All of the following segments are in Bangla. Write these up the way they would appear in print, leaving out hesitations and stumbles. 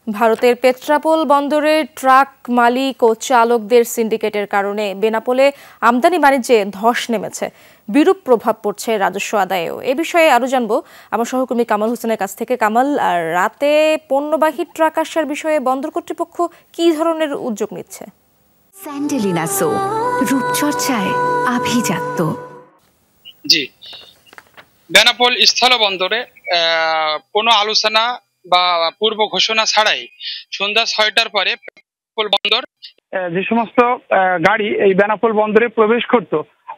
ভারতের পেট্রাপোল বন্দরে ট্রাক মালিক ও চালকদের সিন্ডিকেটের কারণে বেনাপোলে আমদানি বাণিজ্যে ধস নেমেছে। বিরূপ প্রভাব পড়ছে রাজস্ব আদায়েও। এ বিষয়ে আরো জানবো আমার সহকর্মী কামাল হোসেনের কাছ থেকে। কামাল, রাতে পণ্যবাহী ট্রাক আসার বিষয়ে বন্দর কর্তৃপক্ষ কি ধরনের উদ্যোগ নিচ্ছে? স্যান্ডেলিনা সো, রূপচর্চায় আভিজাত্য। জি, বেনাপোল স্থলবন্দরে কোনো আলোচনা বা পূর্ব ঘোষণা ছাড়াই সন্ধ্যা ৬টার পরে বন্দর যে সমস্ত গাড়ি এই বেনাপোল বন্দরে প্রবেশ করত,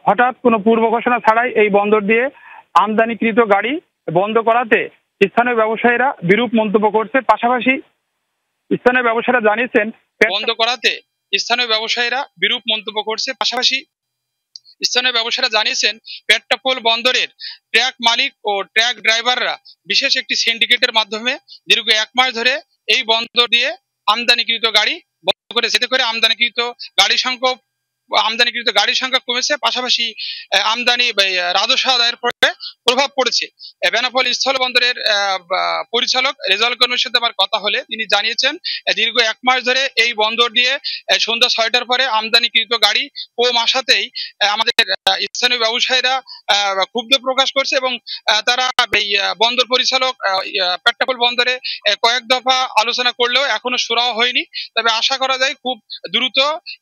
হঠাৎ কোনো পূর্ব ঘোষণা ছাড়াই এই বন্দর দিয়ে আমদানিকৃত গাড়ি বন্ধ করাতে স্থানীয় ব্যবসায়ীরা বিরূপ মন্তব্য করছে। পাশাপাশি স্থানীয় ব্যবসায়ীরা জানিয়েছেন বন্ধ করাতে স্থানীয় ব্যবসায়ীরা বিরূপ মন্তব্য করছে। পাশাপাশি স্থানীয় ব্যবসায়ীরা জানিয়েছেন পেট্রাপোল বন্দরের ট্রাক মালিক ও ট্রাক ড্রাইভাররা বিশেষ একটি সিন্ডিকেটের মাধ্যমে দীর্ঘ ১ মাস ধরে এই বন্দর দিয়ে আমদানিকৃত গাড়ি বন্ধ করেছে। এতে করে আমদানিকৃত গাড়ির সংখ্যা কমেছে, পাশাপাশি আমদানি রাজস্ব আদায়ের প্রভাব পড়েছে। বেনাপোল স্থলবন্দরের পরিচালক রেজাউল করিমের সাথে আমার কথা হলে তিনি জানিয়েছেন দীর্ঘ ১ মাস ধরে এই বন্দর দিয়ে সন্ধ্যা ৬টার পরে আমদানিকৃত গাড়ি কম আসাতেই আমাদের স্থানীয় ব্যবসায়ীরা ক্ষুব্ধ প্রকাশ করছে এবং তারা এই বন্দর পরিচালক পেট্রাপোল বন্দরে কয়েক দফা আলোচনা করলেও এখনো সুরাহা হয়নি। তবে আশা করা যায় খুব দ্রুত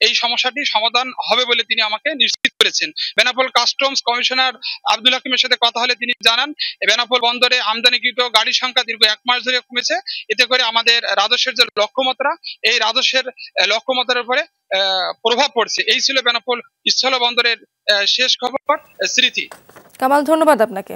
এই সমস্যাটি সমাধান হবে বলে তিনি আমাকে নিশ্চিত করেছেন। বেনাপোল কাস্টমস কমিশনার আব্দুল হাকিমের সাথে কথা হলে তিনি জানান বেনাপোল বন্দরে আমদানিকৃত গাড়ির সংখ্যা দীর্ঘ ১ মাস ধরে কমেছে। এতে করে আমাদের রাজস্বের যে লক্ষ্যমাত্রা, এই রাজস্বের লক্ষ্যমাত্রার উপরে প্রভাব পড়ছে। এই ছিল বেনাপোল স্থলবন্দরের শেষ খবর। স্মৃতি। কামাল, ধন্যবাদ আপনাকে।